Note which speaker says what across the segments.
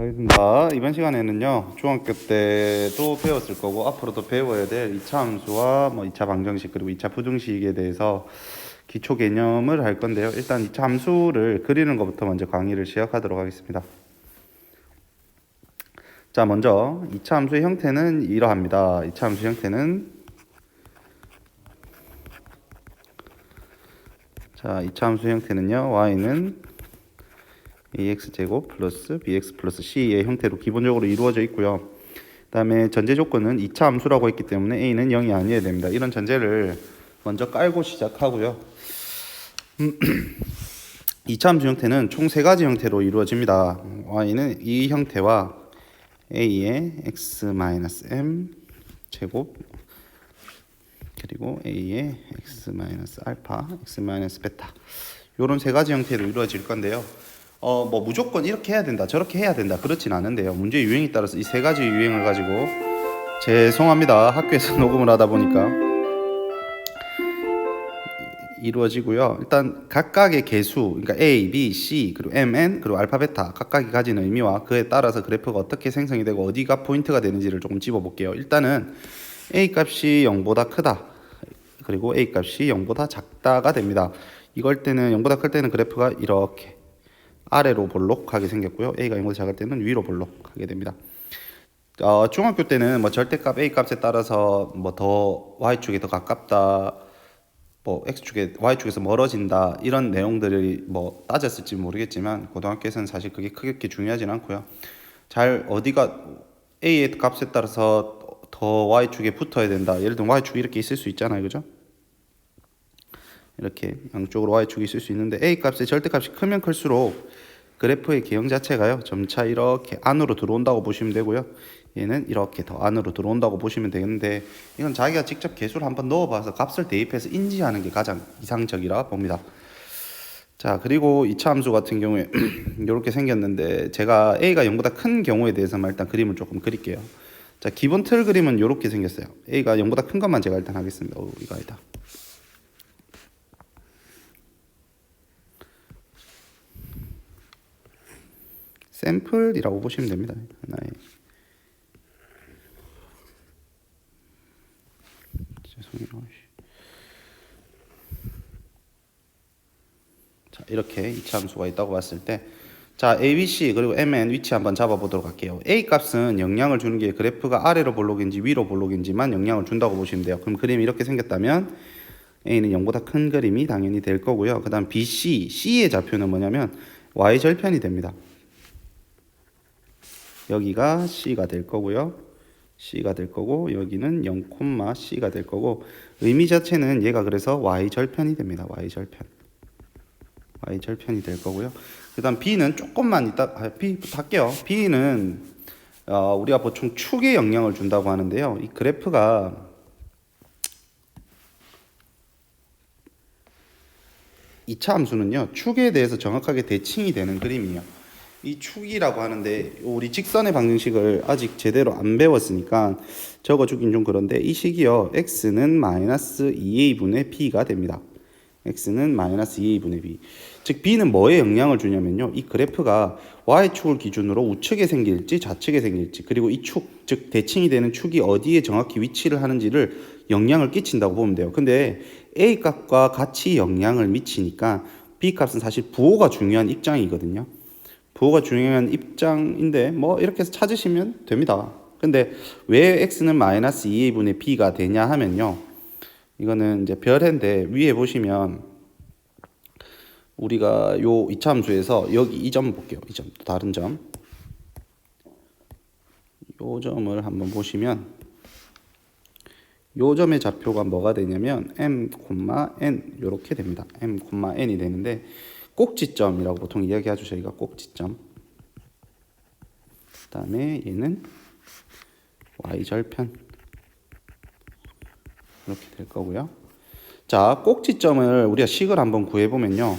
Speaker 1: 하겠습니다. 이번 시간에는요, 중학교 때도 배웠을 거고, 앞으로도 배워야 될 2차 함수와 2차 방정식, 그리고 2차 부등식에 대해서 기초 개념을 할 건데요. 일단 2차 함수를 그리는 것부터 먼저 강의를 시작하도록 하겠습니다. 자, 먼저 2차 함수의 형태는 이러합니다. 2차 함수 형태는, 자, 2차 함수 형태는요, y는 ax제곱 플러스 bx 플러스 c의 형태로 기본적으로 이루어져 있고요. 그 다음에 전제 조건은 2차 함수라고 했기 때문에 a는 0이 아니어야 됩니다. 이런 전제를 먼저 깔고 시작하고요. 2차 함수 형태는 총 3가지 형태로 이루어집니다. y는 이 형태와 a의 x-m 제곱 그리고 a의 x-알파, x-베타 이런 3가지 형태로 이루어질 건데요. 무조건 이렇게 해야 된다, 저렇게 해야 된다, 그렇진 않은데요. 문제 유형에 따라서 이 3가지 유형을 가지고, 죄송합니다. 학교에서 녹음을 하다 보니까 이루어지고요. 일단 각각의 개수, 그러니까 A, B, C, 그리고 M, N, 그리고 알파, 베타 각각이 가진 의미와 그에 따라서 그래프가 어떻게 생성이 되고 어디가 포인트가 되는지를 조금 집어볼게요. 일단은 A 값이 0보다 크다, 그리고 A 값이 0보다 작다가 됩니다. 이걸 때는 0보다 클 때는 그래프가 이렇게 아래로 볼록하게 생겼고요. A가 0보다 작을 때는 위로 볼록하게 됩니다. 중학교 때는 절대값 A 값에 따라서 더 Y축에 더 가깝다, X축에 Y축에서 멀어진다, 이런 내용들이 따졌을지 모르겠지만 고등학교에서는 사실 그게 크게 중요하진 않고요. 어디가 A의 값에 따라서 더 Y축에 붙어야 된다, 예를 들면 Y축이 이렇게 있을 수 있잖아요, 그죠? 이렇게 양쪽으로 Y축이 있을 수 있는데 A 값의 절대값이 크면 클수록 그래프의 개형 자체가요, 점차 이렇게 안으로 들어온다고 보시면 되고요. 얘는 이렇게 더 안으로 들어온다고 보시면 되는데, 이건 자기가 직접 개수를 한번 넣어봐서 값을 대입해서 인지하는 게 가장 이상적이라 봅니다. 자, 그리고 2차 함수 같은 경우에 이렇게 생겼는데, 제가 A가 0보다 큰 경우에 대해서만 일단 그림을 조금 그릴게요. 자, 기본 틀 그림은 이렇게 생겼어요. A가 0보다 큰 것만 제가 일단 하겠습니다. 이거 아니다. 샘플이라고 보시면 됩니다. 하나의. 죄송해요. 자, 이렇게 2차 함수가 있다고 봤을 때, 자, A, B, C 그리고 MN 위치 한번 잡아보도록 할게요. A 값은 영향을 주는 게 그래프가 아래로 볼록인지 위로 볼록인지만 영향을 준다고 보시면 돼요. 그럼 그림이 이렇게 생겼다면 A는 0보다 큰 그림이 당연히 될 거고요. 그 다음 B, C의 좌표는 뭐냐면 Y절편이 됩니다. 여기가 C가 될 거고요. C가 될 거고, 여기는 0,C가 될 거고, 의미 자체는 얘가 그래서 Y절편이 됩니다. Y절편이 될 거고요. 그 다음 B는 조금만 이따, B부터 할게요. B는 우리가 보통 축에 영향을 준다고 하는데요. 이 그래프가 2차 함수는요, 축에 대해서 정확하게 대칭이 되는 그림이에요. 이 축이라고 하는데, 우리 직선의 방정식을 아직 제대로 안 배웠으니까 적어주긴 좀 그런데, 이 식이요, x는 마이너스 2a분의 b가 됩니다. x는 마이너스 2a분의 b. 즉 b는 뭐에 영향을 주냐면요, 이 그래프가 y축을 기준으로 우측에 생길지 좌측에 생길지, 그리고 이 축, 즉 대칭이 되는 축이 어디에 정확히 위치를 하는지를 영향을 끼친다고 보면 돼요. 근데 a 값과 같이 영향을 미치니까 b 값은 사실 부호가 중요한 입장이거든요. 부호가 중요한 입장인데 이렇게 해서 찾으시면 됩니다. 근데 왜 x는 마이너스 2a분의 b가 되냐 하면요, 이거는 이제 별인데, 위에 보시면 우리가 요 2차 함수에서 여기 이 점 볼게요. 이 점, 또 다른 점. 요 점을 한번 보시면 요 점의 좌표가 뭐가 되냐면 m, n 이렇게 됩니다. m, n이 되는데, 꼭지점이라고 보통 이야기하죠. 저희가 꼭지점. 그 다음에 얘는 y절편 이렇게 될 거고요. 자, 꼭지점을 우리가 식을 한번 구해보면요,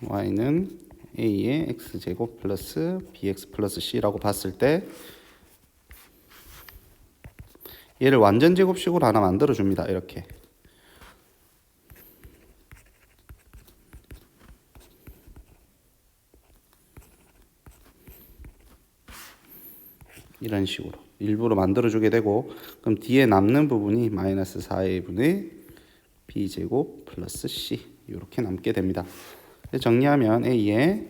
Speaker 1: y는 a의 x제곱 플러스 bx 플러스 c라고 봤을 때, 얘를 완전 제곱식으로 하나 만들어 줍니다. 이렇게 이런 식으로 일부러 만들어주게 되고, 그럼 뒤에 남는 부분이 마이너스 4a분의 b제곱 플러스 c 이렇게 남게 됩니다. 정리하면 a에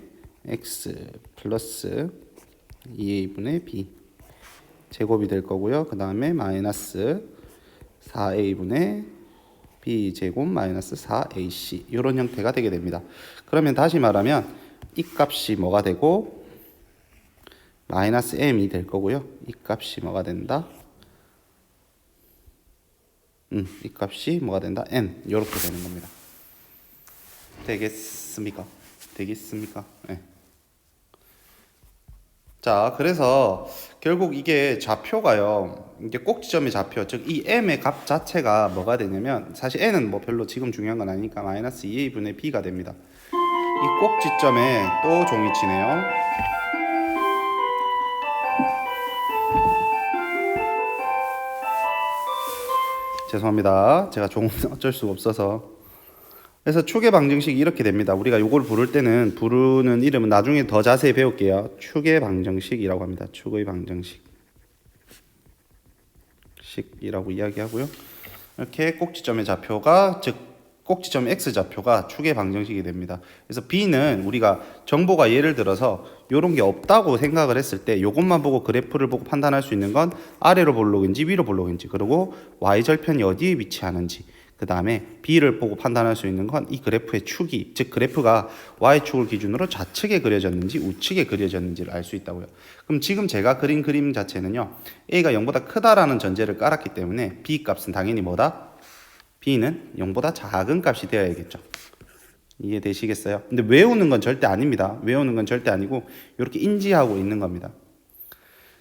Speaker 1: x 플러스 2a분의 b 제곱이 될 거고요. 그 다음에 마이너스 4a분의 b제곱 마이너스 4ac 이런 형태가 되게 됩니다. 그러면 다시 말하면 이 값이 뭐가 되고 마이너스 m이 될 거고요. 이 값이 뭐가 된다? 이 값이 뭐가 된다? n 이렇게 되는 겁니다. 되겠습니까? 되겠습니까? 네. 자, 그래서 결국 이게 좌표가요. 이게 꼭지점의 좌표, 즉 이 m의 값 자체가 뭐가 되냐면, 사실 n은 뭐 별로 지금 중요한 건 아니니까 마이너스 2a분의 b가 됩니다. 이 꼭지점에 또 종이치네요. 죄송합니다. 제가 종은 어쩔 수가 없어서. 그래서 축의 방정식이 이렇게 됩니다. 우리가 이걸 부르는 이름은 나중에 더 자세히 배울게요. 축의 방정식이라고 합니다. 축의 방정식이라고 이야기하고요. 이렇게 꼭지점의 좌표가, 즉 꼭지점 x좌표가 축의 방정식이 됩니다. 그래서 b는 우리가 정보가 예를 들어서 이런 게 없다고 생각을 했을 때 이것만 보고 그래프를 보고 판단할 수 있는 건 아래로 볼록인지 위로 볼록인지, 그리고 y절편이 어디에 위치하는지, 그 다음에 b를 보고 판단할 수 있는 건 이 그래프의 축이, 즉 그래프가 y축을 기준으로 좌측에 그려졌는지 우측에 그려졌는지를 알 수 있다고요. 그럼 지금 제가 그린 그림 자체는요, a가 0보다 크다라는 전제를 깔았기 때문에 b 값은 당연히 뭐다? b는 0보다 작은 값이 되어야겠죠. 이해되시겠어요? 근데 외우는 건 절대 아닙니다. 외우는 건 절대 아니고 이렇게 인지하고 있는 겁니다.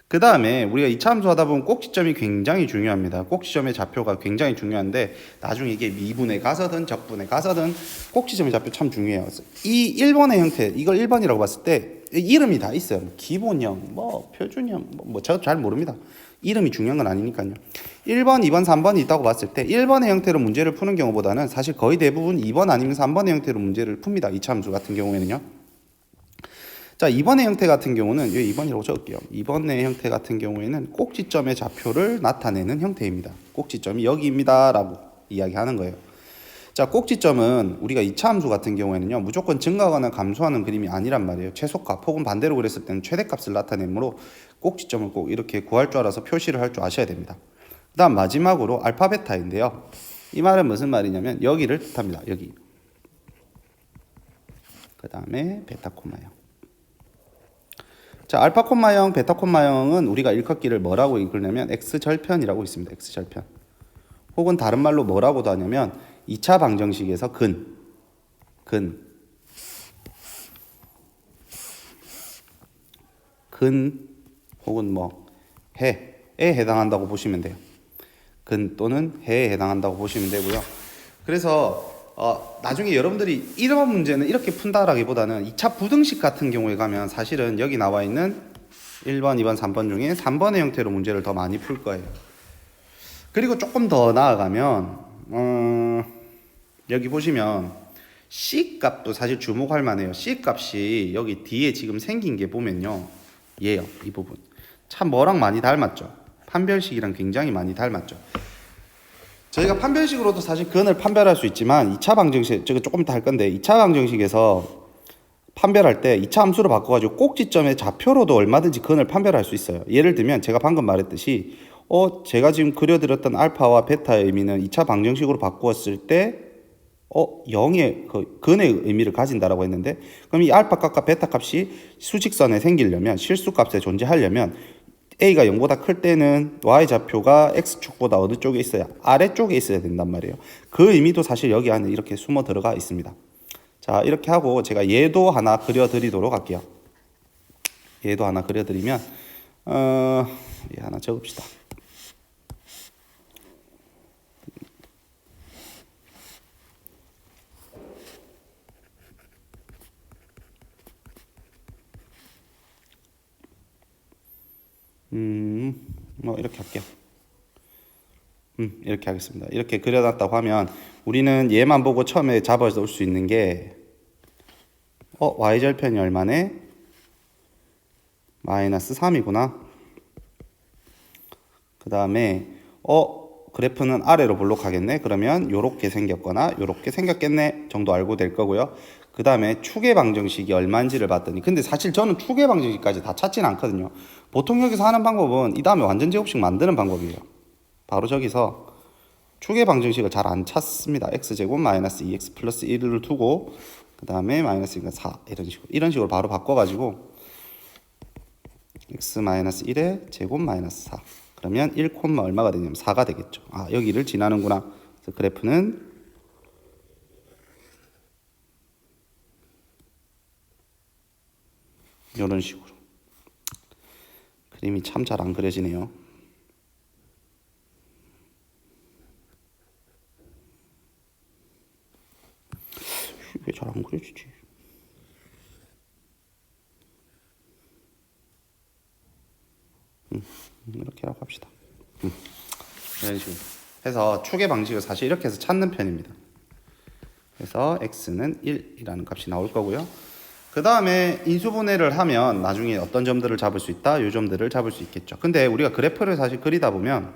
Speaker 1: 그 다음에 우리가 이차함수 하다 보면 꼭지점이 굉장히 중요합니다. 꼭지점의 좌표가 굉장히 중요한데, 나중에 이게 미분에 가서든 적분에 가서든 꼭지점의 좌표 참 중요해요. 이 1번의 형태, 이걸 1번이라고 봤을 때 이름이 다 있어요. 기본형, 뭐 표준형, 뭐 저 잘 모릅니다. 이름이 중요한 건 아니니까요. 1번, 2번, 3번이 있다고 봤을 때 1번의 형태로 문제를 푸는 경우보다는 사실 거의 대부분 2번 아니면 3번의 형태로 문제를 풉니다. 이차함수 같은 경우에는요. 자, 2번의 형태 같은 경우는 여기 2번이라고 적을게요. 2번의 형태 같은 경우에는 꼭지점의 좌표를 나타내는 형태입니다. 꼭지점이 여기입니다 라고 이야기하는 거예요. 자, 꼭지점은 우리가 2차 함수 같은 경우에는요, 무조건 증가하거나 감소하는 그림이 아니란 말이에요. 최소값 혹은 반대로 그랬을 때는 최대값을 나타내므로 꼭지점을 꼭 이렇게 구할 줄 알아서 표시를 할 줄 아셔야 됩니다. 그 다음 마지막으로 알파 베타인데요, 이 말은 무슨 말이냐면 여기를 뜻합니다. 여기. 그 다음에 베타 콤마형. 자, 알파 콤마형, 베타 콤마형은 우리가 일컫기를 뭐라고 읽으냐면 x절편이라고 있습니다. x절편. 혹은 다른 말로 뭐라고도 하냐면 2차 방정식에서 근 혹은 뭐 해에 해당한다고 보시면 돼요. 근 또는 해에 해당한다고 보시면 되고요. 그래서 나중에 여러분들이 이런 문제는 이렇게 푼다라기보다는 2차 부등식 같은 경우에 가면 사실은 여기 나와 있는 1번, 2번, 3번 중에 3번의 형태로 문제를 더 많이 풀 거예요. 그리고 조금 더 나아가면 여기 보시면 C 값도 사실 주목할 만해요. C 값이 여기 뒤에 지금 생긴 게 보면요, 얘요, 이 부분 참 뭐랑 많이 닮았죠. 판별식이랑 굉장히 많이 닮았죠. 저희가 판별식으로도 사실 근을 판별할 수 있지만 2차 방정식, 제가 조금 이따 할 건데 2차 방정식에서 판별할 때 2차 함수로 바꿔가지고 꼭지점의 좌표로도 얼마든지 근을 판별할 수 있어요. 예를 들면 제가 방금 말했듯이 제가 지금 그려드렸던 알파와 베타의 의미는 2차 방정식으로 바꾸었을 때 0의 그 근의 의미를 가진다라고 했는데, 그럼 이 알파 값과 베타 값이 수직선에 생기려면, 실수값에 존재하려면 a가 0보다 클 때는 y좌표가 x축보다 어느 쪽에 있어야? 아래쪽에 있어야 된단 말이에요. 그 의미도 사실 여기 안에 이렇게 숨어 들어가 있습니다. 자, 이렇게 하고 제가 얘도 하나 그려드리도록 할게요. 얘도 하나 그려드리면 얘 하나 적읍시다. 뭐 이렇게 할게요. 이렇게 하겠습니다. 이렇게 그려놨다고 하면 우리는 얘만 보고 처음에 잡아올 수 있는 게 y절편이 얼마네? 마이너스 3이구나. 그 다음에 그래프는 아래로 볼록하겠네. 그러면 요렇게 생겼거나 요렇게 생겼겠네 정도 알고 될 거고요. 그 다음에 추계 방정식이 얼마인지를 봤더니, 근데 사실 저는 추계 방정식까지 다 찾지는 않거든요. 보통 여기서 하는 방법은 이 다음에 완전 제곱식 만드는 방법이에요. 바로 저기서 추계 방정식을 잘 안 찾습니다. x제곱 마이너스 2x 플러스 1을 두고 그 다음에 마이너스 4 이런 식으로 바로 바꿔가지고 x 마이너스 1의 제곱 마이너스 4 그러면 1, 얼마가 되냐면 4가 되겠죠. 아, 여기를 지나는구나. 그래서 그래프는 이런 식으로. 그림이 참 잘 안 그려지네요. 왜 잘 안 그려지지? 이렇게라고 합시다. 이런 식으로 해서 추계 방식을 사실 이렇게 해서 찾는 편입니다. 그래서 x는 1이라는 값이 나올 거고요. 그 다음에 인수분해를 하면 나중에 어떤 점들을 잡을 수 있다? 요 점들을 잡을 수 있겠죠. 근데 우리가 그래프를 사실 그리다 보면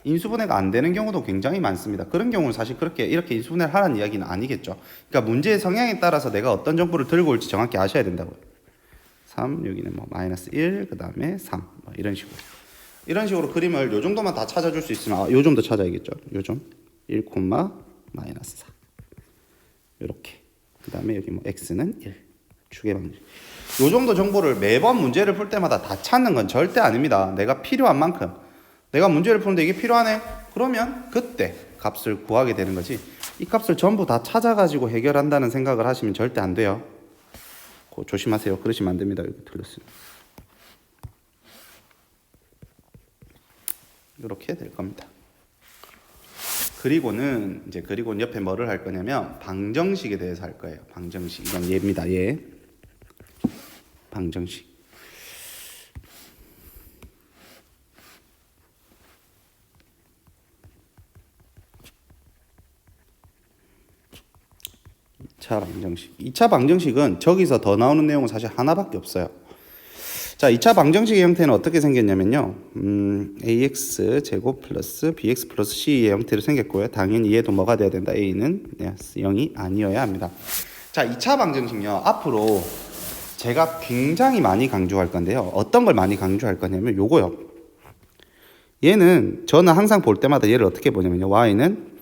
Speaker 1: 인수분해가 안 되는 경우도 굉장히 많습니다. 그런 경우는 사실 그렇게 이렇게 인수분해를 하라는 이야기는 아니겠죠. 그러니까 문제의 성향에 따라서 내가 어떤 정보를 들고 올지 정확히 아셔야 된다고요. 3, 여기는 뭐 마이너스 1, 그 다음에 3, 뭐 이런 식으로 그림을 요 정도만 다 찾아줄 수 있으면 요 점도 찾아야겠죠. 요 점 1, 마이너스 4 이렇게. 그 다음에 여기 뭐 x는 1 추계 방식. 요 정도 정보를 매번 문제를 풀 때마다 다 찾는 건 절대 아닙니다. 내가 필요한 만큼. 내가 문제를 푸는데 이게 필요하네? 그러면 그때 값을 구하게 되는 거지. 이 값을 전부 다 찾아가지고 해결한다는 생각을 하시면 절대 안 돼요. 조심하세요. 그러시면 안 됩니다. 여기 틀렸어요. 이렇게 될 겁니다. 그리고는 옆에 뭐를 할 거냐면 방정식에 대해서 할 거예요. 방정식. 이건 얘입니다. 얘. 방정식. 방정식. 2차 방정식은 저기서 더 나오는 내용은 사실 하나밖에 없어요. 자, 2차 방정식의 형태는 어떻게 생겼냐면요. ax 제곱 플러스 bx 플러스 c의 형태로 생겼고요. 당연히 얘도 뭐가 돼야 된다. a는 0이 아니어야 합니다. 자, 2차 방정식요. 앞으로 제가 굉장히 많이 강조할 건데요. 어떤 걸 많이 강조할 거냐면 요거요. 얘는 저는 항상 볼 때마다 얘를 어떻게 보냐면요. y는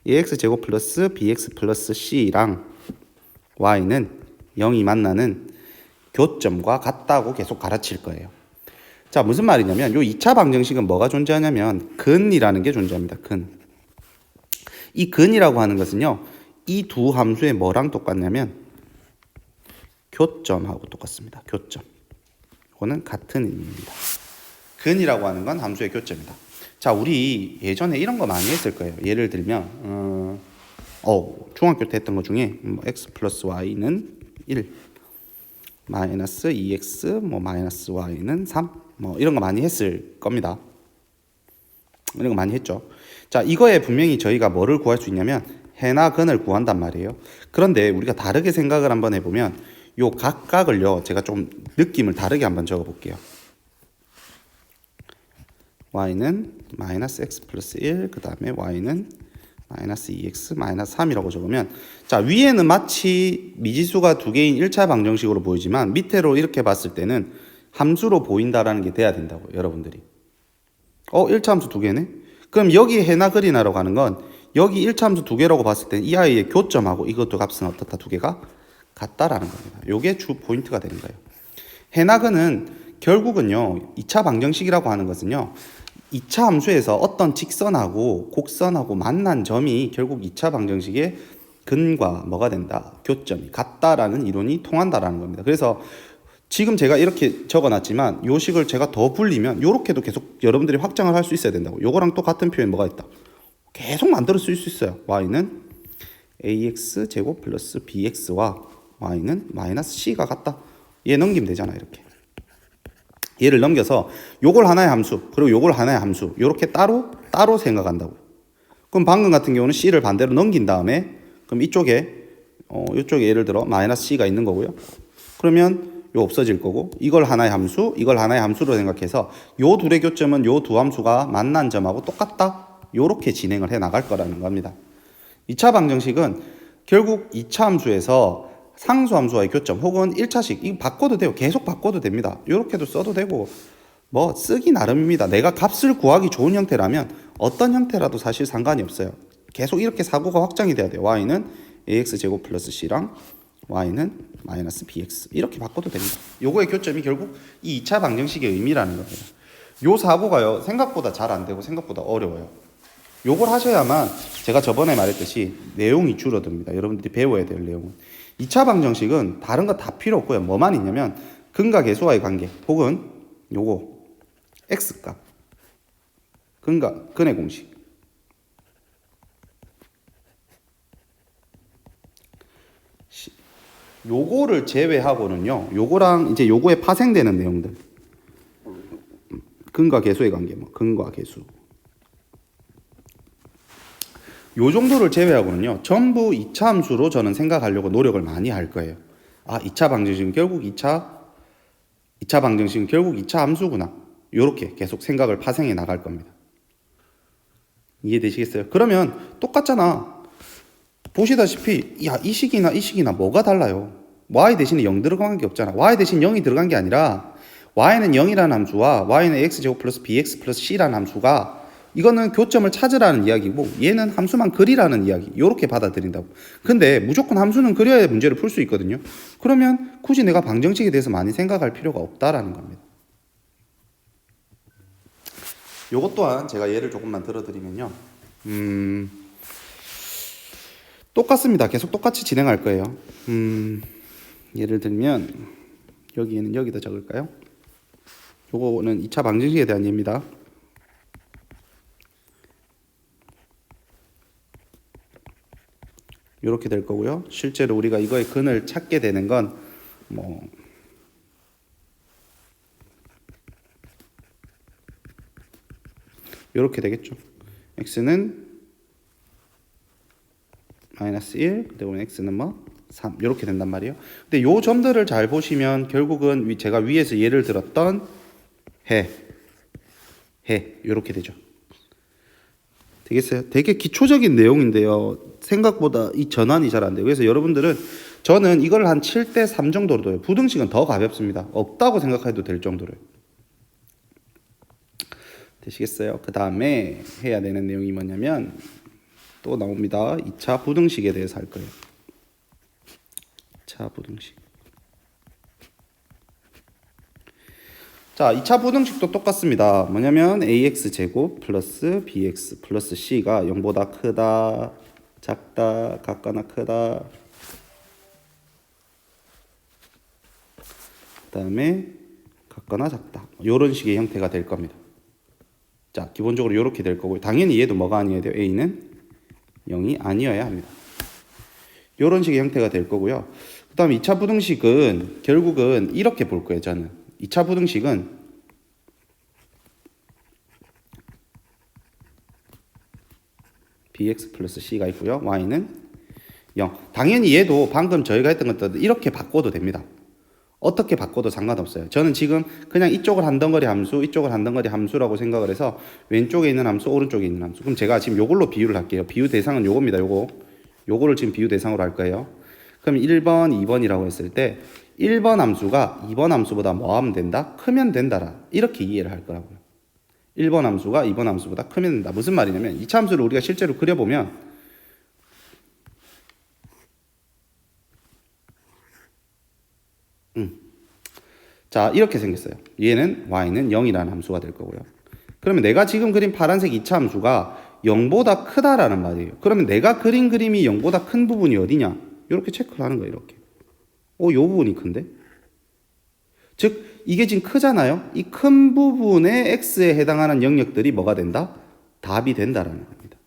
Speaker 1: ax 제곱 플러스 bx 플러스 c랑 y는 0이 만나는 교점과 같다고 계속 가르칠 거예요. 자, 무슨 말이냐면 요 2차 방정식은 뭐가 존재하냐면 근이라는 게 존재합니다. 근. 이 근이라고 하는 것은요. 이 두 함수의 뭐랑 똑같냐면 교점하고 똑같습니다. 교점. 이거는 같은 의미입니다. 근이라고 하는 건 함수의 교점이다. 자, 우리 예전에 이런 거 많이 했을 거예요. 예를 들면 중학교 때 했던 것 중에 x 플러스 y는 1 마이너스 2x 마이너스 y는 3 이런 거 많이 했을 겁니다. 이런 거 많이 했죠. 자, 이거에 분명히 저희가 뭐를 구할 수 있냐면 해나 근을 구한단 말이에요. 그런데 우리가 다르게 생각을 한번 해보면 요 각각을요, 제가 좀 느낌을 다르게 한번 적어볼게요. y는 마이너스 x 플러스 1, 그 다음에 y는 마이너스 2x 마이너스 3이라고 적으면, 자, 위에는 마치 미지수가 두 개인 1차 방정식으로 보이지만 밑으로 이렇게 봤을 때는 함수로 보인다라는 게 돼야 된다고, 여러분들이. 1차 함수 두 개네? 그럼 여기 해나 그리나라고 하는 건 여기 1차 함수 두 개라고 봤을 때 이 아이의 교점하고 이것도 값은 어떻다? 두 개가 같다라는 겁니다. 요게 주 포인트가 되는 거예요. 해나 근은 결국은요, 2차 방정식이라고 하는 것은요, 2차 함수에서 어떤 직선하고 곡선하고 만난 점이 결국 2차 방정식의 근과 뭐가 된다? 교점이 같다라는 이론이 통한다라는 겁니다. 그래서 지금 제가 이렇게 적어놨지만 요 식을 제가 더 불리면 요렇게도 계속 여러분들이 확장을 할 수 있어야 된다고. 요거랑 또 같은 표현 뭐가 있다? 계속 만들어 쓸 수 있어요. y는 ax 제곱 플러스 bx와 y는 마이너스 c가 같다. 얘 넘기면 되잖아, 이렇게. 얘를 넘겨서 요걸 하나의 함수, 그리고 요걸 하나의 함수, 요렇게 따로 생각한다고. 그럼 방금 같은 경우는 c를 반대로 넘긴 다음에 그럼 이쪽에 예를 들어 마이너스 c가 있는 거고요. 그러면 요 없어질 거고, 이걸 하나의 함수, 이걸 하나의 함수로 생각해서 요 둘의 교점은 요 두 함수가 만난 점하고 똑같다. 요렇게 진행을 해 나갈 거라는 겁니다. 2차 방정식은 결국 2차 함수에서 상수 함수와의 교점 혹은 1차식 이거 바꿔도 돼요. 계속 바꿔도 됩니다. 요렇게도 써도 되고 뭐 쓰기 나름입니다. 내가 값을 구하기 좋은 형태라면 어떤 형태라도 사실 상관이 없어요. 계속 이렇게 사고가 확장이 돼야 돼요. y는 ax제곱 플러스 c랑 y는 마이너스 bx 이렇게 바꿔도 됩니다. 요거의 교점이 결국 이 2차 방정식의 의미라는 거예요. 요 사고가요 생각보다 잘 안 되고 생각보다 어려워요. 요걸 하셔야만 제가 저번에 말했듯이 내용이 줄어듭니다. 여러분들이 배워야 될 내용은. 2차 방정식은 다른 거 다 필요 없고요. 뭐만 있냐면 근과 계수와의 관계 혹은 요거 x값 근의 공식 요거를 제외하고는요. 요거랑 이제 요거에 파생되는 내용들 근과 계수의 관계 뭐 근과 계수 요 정도를 제외하고는요. 전부 2차 함수로 저는 생각하려고 노력을 많이 할 거예요. 아, 2차 방정식은 결국 2차 방정식은 결국 2차 함수구나. 요렇게 계속 생각을 파생해 나갈 겁니다. 이해되시겠어요? 그러면 똑같잖아. 보시다시피 야, 이 식이나 뭐가 달라요? y 대신에 0 들어간 게 없잖아. y 대신 0이 들어간 게 아니라 y는 0이라는 함수와 y는 x제곱 플러스 bx 플러스 c라는 함수가 이거는 교점을 찾으라는 이야기고 얘는 함수만 그리라는 이야기. 이렇게 받아들인다고. 근데 무조건 함수는 그려야 문제를 풀 수 있거든요. 그러면 굳이 내가 방정식에 대해서 많이 생각할 필요가 없다라는 겁니다. 요것 또한 제가 예를 조금만 들어드리면요. 똑같습니다. 계속 똑같이 진행할 거예요. 예를 들면 여기에는 여기다 적을까요? 요거는 2차 방정식에 대한 예입니다. 이렇게 될 거고요. 실제로 우리가 이거의 근을 찾게 되는 건 뭐 이렇게 되겠죠. x는 마이너스 1, 그다음에 x는 뭐 3 이렇게 된단 말이에요. 근데 요 점들을 잘 보시면 결국은 제가 위에서 예를 들었던 해 이렇게 되죠. 되겠어요? 되게 기초적인 내용인데요. 생각보다 이 전환이 잘 안 돼요. 그래서 여러분들은 저는 이걸 한 7대 3 정도로 둬요. 부등식은 더 가볍습니다. 없다고 생각해도 될 정도로요. 되시겠어요? 그 다음에 해야 되는 내용이 뭐냐면 또 나옵니다. 2차 부등식에 대해서 할 거예요. 2차 부등식. 자, 2차 부등식도 똑같습니다. 뭐냐면 ax제곱 플러스 bx 플러스 c가 0보다 크다, 작다, 같거나 크다. 그 다음에 같거나 작다. 이런 식의 형태가 될 겁니다. 자, 기본적으로 이렇게 될 거고요. 당연히 얘도 뭐가 아니어야 돼요? a는 0이 아니어야 합니다. 이런 식의 형태가 될 거고요. 그 다음 2차 부등식은 결국은 이렇게 볼 거예요. 저는 2차 부등식은 bx 플러스 c가 있고요. y는 0. 당연히 얘도 방금 저희가 했던 것들 이렇게 바꿔도 됩니다. 어떻게 바꿔도 상관없어요. 저는 지금 그냥 이쪽을 한 덩어리 함수, 이쪽을 한 덩어리 함수라고 생각을 해서 왼쪽에 있는 함수, 오른쪽에 있는 함수. 그럼 제가 지금 요걸로 비유를 할게요. 비유 대상은 요겁니다. 요거를 지금 비유 대상으로 할 거예요. 그럼 1번, 2번이라고 했을 때 1번 함수가 2번 함수보다 뭐 하면 된다? 크면 된다라. 이렇게 이해를 할 거라고요. 1번 함수가 2번 함수보다 크면 된다. 무슨 말이냐면 2차 함수를 우리가 실제로 그려보면 자, 이렇게 생겼어요. 얘는 y는 0이라는 함수가 될 거고요. 그러면 내가 지금 그린 파란색 2차 함수가 0보다 크다라는 말이에요. 그러면 내가 그린 그림이 0보다 큰 부분이 어디냐? 이렇게 체크를 하는 거예요. 이렇게. 요 부분이 큰데? 즉 이게 지금 크잖아요. 이 큰 부분의 x에 해당하는 영역들이 뭐가 된다? 답이 된다라는 겁니다.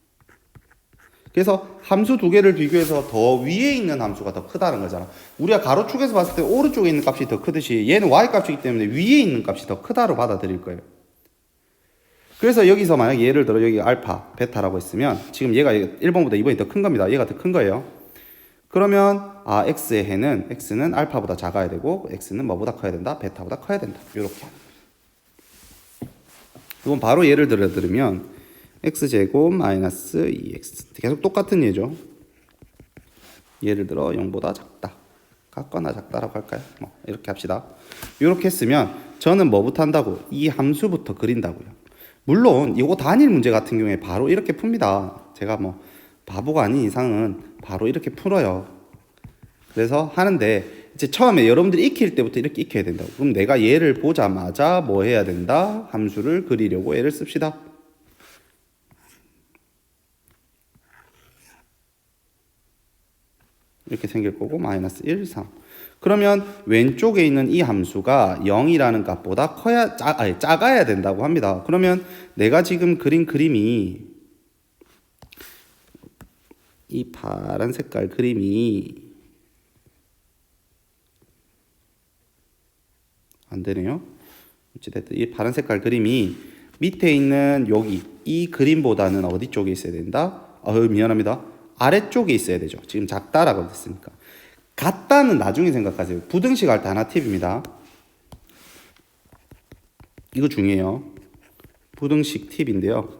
Speaker 1: 그래서 함수 두 개를 비교해서 더 위에 있는 함수가 더 크다는 거잖아. 우리가 가로축에서 봤을 때 오른쪽에 있는 값이 더 크듯이 얘는 y값이기 때문에 위에 있는 값이 더 크다로 받아들일 거예요. 그래서 여기서 만약 예를 들어 여기 알파, 베타라고 했으면 지금 얘가 1번보다 2번이 더 큰 겁니다. 얘가 더 큰 거예요. 그러면 x의 해는 x는 알파보다 작아야 되고 x는 뭐보다 커야 된다? 베타보다 커야 된다. 이렇게 하는 거예요. 이건 바로 예를 들면 x제곱 마이너스 2x 계속 똑같은 예죠. 예를 들어 0보다 작다. 같거나 작다라고 할까요? 뭐 이렇게 합시다. 이렇게 했으면 저는 뭐부터 한다고? 이 함수부터 그린다고요. 물론 이거 단일 문제 같은 경우에 바로 이렇게 풉니다. 제가 뭐 바보가 아닌 이상은 바로 이렇게 풀어요. 그래서 하는데 이제 처음에 여러분들이 익힐 때부터 이렇게 익혀야 된다고. 그럼 내가 얘를 보자마자 뭐 해야 된다? 함수를 그리려고 얘를 씁시다. 이렇게 생길 거고 마이너스 1, 3. 그러면 왼쪽에 있는 이 함수가 0이라는 값보다 작아야 된다고 합니다. 그러면 내가 지금 그린 그림이 이 파란 색깔 그림이 안 되네요. 어찌됐든 이 파란 색깔 그림이 밑에 있는 여기 이 그림보다는 어디 쪽에 있어야 된다? 미안합니다. 아래쪽에 있어야 되죠. 지금 작다라고 됐으니까. 같다는 나중에 생각하세요. 부등식 할 때 하나 팁입니다. 이거 중요해요. 부등식 팁인데요.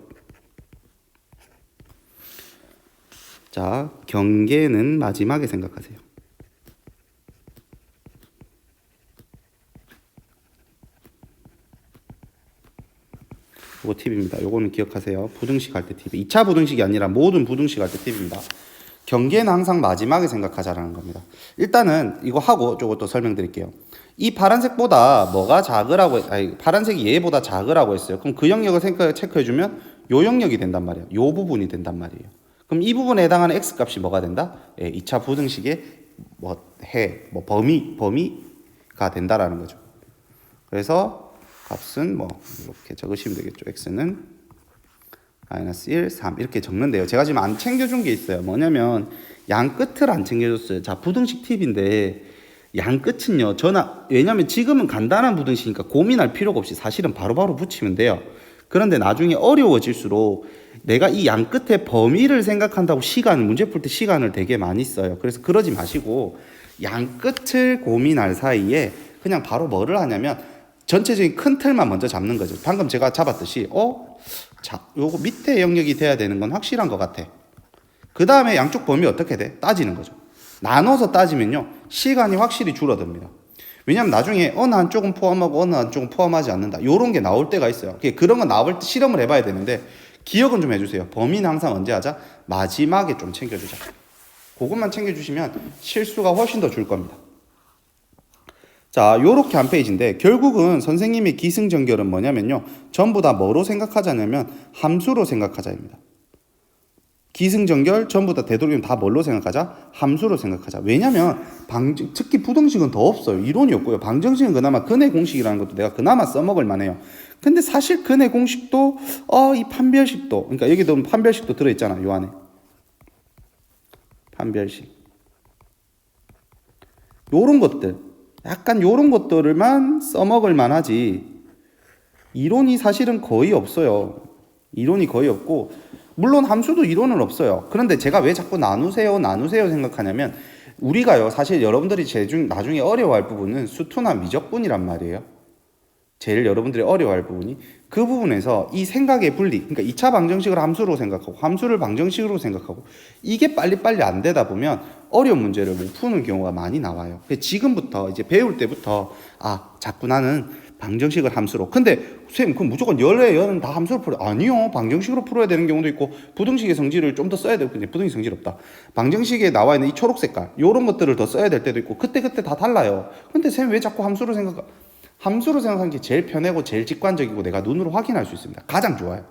Speaker 1: 자, 경계는 마지막에 생각하세요. 이거 팁입니다. 요거는 기억하세요. 부등식 할 때 팁. 2차 부등식이 아니라 모든 부등식 할 때 팁입니다. 경계는 항상 마지막에 생각하자라는 겁니다. 일단은 이거 하고 저것도 설명드릴게요. 이 파란색보다 뭐가 작으라고, 파란색이 얘보다 작으라고 했어요. 그럼 그 영역을 체크해주면 요 영역이 된단 말이에요. 요 부분이 된단 말이에요. 그럼 이 부분에 해당하는 x 값이 뭐가 된다? 2차 부등식의 범위가 된다라는 거죠. 그래서 값은 뭐 이렇게 적으시면 되겠죠. x는 마이너스 1, 3 이렇게 적는데요. 제가 지금 안 챙겨준 게 있어요. 뭐냐면 양 끝을 안 챙겨줬어요. 자, 부등식 팁인데 양 끝은요. 왜냐면 지금은 간단한 부등식이니까 고민할 필요가 없이 사실은 바로바로 붙이면 돼요. 그런데 나중에 어려워질수록 내가 이 양 끝의 범위를 생각한다고 문제 풀 때 시간을 되게 많이 써요. 그래서 그러지 마시고 양 끝을 고민할 사이에 그냥 바로 뭐를 하냐면 전체적인 큰 틀만 먼저 잡는 거죠. 방금 제가 잡았듯이 자, 요거 밑에 영역이 돼야 되는 건 확실한 것 같아. 그 다음에 양쪽 범위 어떻게 돼? 따지는 거죠. 나눠서 따지면요 시간이 확실히 줄어듭니다. 왜냐면 나중에 어느 한쪽은 포함하고 어느 한쪽은 포함하지 않는다. 요런 게 나올 때가 있어요. 그런 거 나올 때 실험을 해봐야 되는데 기억은 좀 해주세요. 범위는 항상 언제 하자? 마지막에 좀 챙겨주자. 그것만 챙겨주시면 실수가 훨씬 더 줄 겁니다. 자, 요렇게 한 페이지인데 결국은 선생님의 기승전결은 뭐냐면요. 전부 다 뭐로 생각하자냐면 함수로 생각하자입니다. 기승전결 전부 다 되도록이면 다 뭘로 생각하자? 함수로 생각하자. 왜냐면 특히 부등식은 더 없어요. 이론이 없고요. 방정식은 그나마 근의 공식이라는 것도 내가 그나마 써먹을 만해요. 근데 사실 근의 공식도 이 판별식도 그러니까 여기도 판별식도 들어있잖아. 요 안에 판별식 요런 것들 약간 요런 것들만 써먹을 만하지 이론이 사실은 거의 없어요. 이론이 거의 없고 물론 함수도 이론은 없어요. 그런데 제가 왜 자꾸 나누세요 생각하냐면 우리가요 사실 여러분들이 나중에 어려워할 부분은 수투나 미적분이란 말이에요. 제일 여러분들이 어려워할 부분이 그 부분에서 이 생각의 분리 그러니까 2차 방정식을 함수로 생각하고 함수를 방정식으로 생각하고 이게 빨리빨리 안 되다 보면 어려운 문제를 못 푸는 경우가 많이 나와요. 지금부터 이제 배울 때부터 자꾸 나는 방정식을 함수로. 근데 선생님 그럼 무조건 열은 다 함수로 풀어요? 아니요. 방정식으로 풀어야 되는 경우도 있고 부등식의 성질을 좀 더 써야 되고 부등식 성질 없다. 방정식에 나와 있는 이 초록 색깔 이런 것들을 더 써야 될 때도 있고 그때 다 달라요. 근데 선생님 왜 자꾸 함수로 함수로 생각하는 게 제일 편하고 제일 직관적이고 내가 눈으로 확인할 수 있습니다. 가장 좋아요.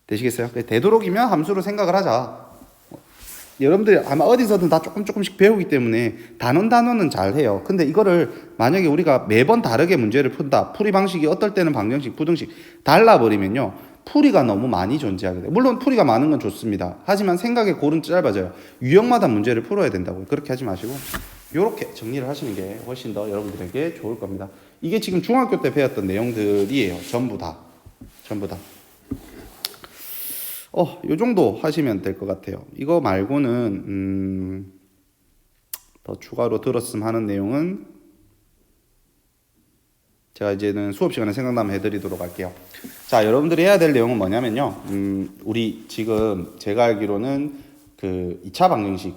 Speaker 1: 되시겠어요? 되도록이면 함수로 생각을 하자. 여러분들이 아마 어디서든 다 조금씩 배우기 때문에 단원은 잘 해요. 근데 이거를 만약에 우리가 매번 다르게 문제를 푼다. 풀이 방식이 어떨 때는 방정식, 부등식 달라버리면요. 풀이가 너무 많이 존재하게 돼요. 물론 풀이가 많은 건 좋습니다. 하지만 생각의 골은 짧아져요. 유형마다 문제를 풀어야 된다고요. 그렇게 하지 마시고 이렇게 정리를 하시는 게 훨씬 더 여러분들에게 좋을 겁니다. 이게 지금 중학교 때 배웠던 내용들이에요. 전부 다. 요 정도 하시면 될 것 같아요. 이거 말고는 더 추가로 들었음 하는 내용은 제가 이제는 수업 시간에 생각나면 해드리도록 할게요. 자, 여러분들이 해야 될 내용은 뭐냐면요. 우리 지금 제가 알기로는 그 2차 방정식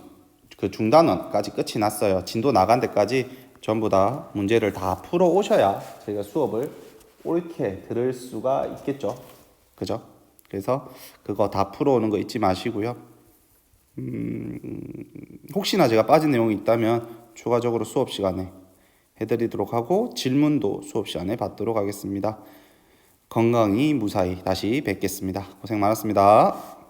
Speaker 1: 그 중단원까지 끝이 났어요. 진도 나간 데까지 전부 다 문제를 다 풀어 오셔야 저희가 수업을 옳게 들을 수가 있겠죠. 그죠? 그래서 그거 다 풀어 오는 거 잊지 마시고요. 혹시나 제가 빠진 내용이 있다면 추가적으로 수업 시간에 해드리도록 하고 질문도 수업 시간에 받도록 하겠습니다. 건강히 무사히 다시 뵙겠습니다. 고생 많았습니다.